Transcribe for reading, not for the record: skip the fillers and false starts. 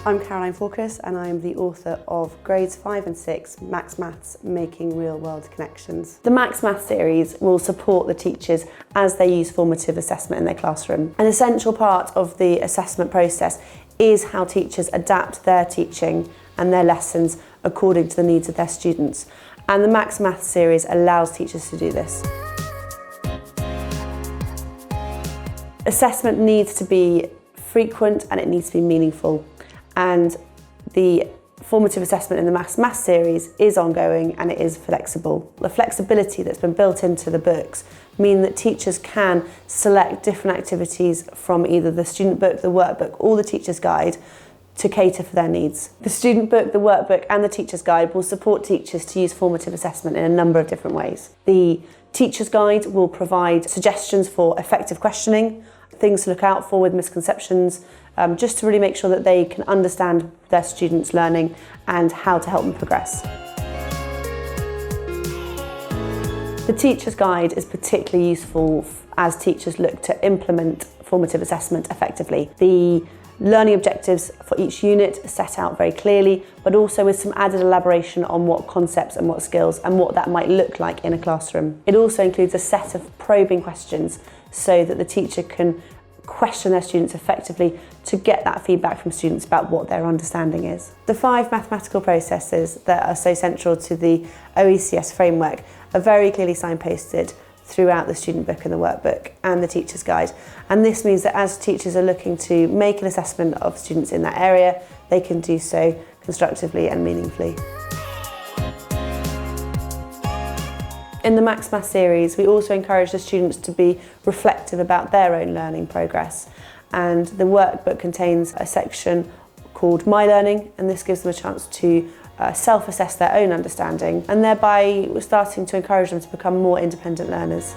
I'm Caroline Fawcus and I'm the author of Grades 5 and 6 Max Maths Making Real World Connections. The Max Maths series will support the teachers as they use formative assessment in their classroom. An essential part of the assessment process is how teachers adapt their teaching and their lessons according to the needs of their students. And the Max Maths series allows teachers to do this. Assessment needs to be frequent and it needs to be meaningful. And the formative assessment in the Maths series is ongoing and it is flexible. The flexibility that's been built into the books mean that teachers can select different activities from either the student book, the workbook or the teacher's guide to cater for their needs. The student book, the workbook and the teacher's guide will support teachers to use formative assessment in a number of different ways. The teacher's guide will provide suggestions for effective questioning, things to look out for with misconceptions, just to really make sure that they can understand their students' learning and how to help them progress. The teacher's guide is particularly useful as teachers look to implement formative assessment effectively. The learning objectives for each unit are set out very clearly, but also with some added elaboration on what concepts and what skills and what that might look like in a classroom. It also includes a set of probing questions so that the teacher can question their students effectively to get that feedback from students about what their understanding is. The 5 mathematical processes that are so central to the OECS framework are very clearly signposted throughout the student book and the workbook and the teacher's guide. And this means that as teachers are looking to make an assessment of students in that area, they can do so constructively and meaningfully. In the Max Maths series, we also encourage the students to be reflective about their own learning progress. And the workbook contains a section called My Learning, and this gives them a chance to self-assess their own understanding, and thereby we're starting to encourage them to become more independent learners.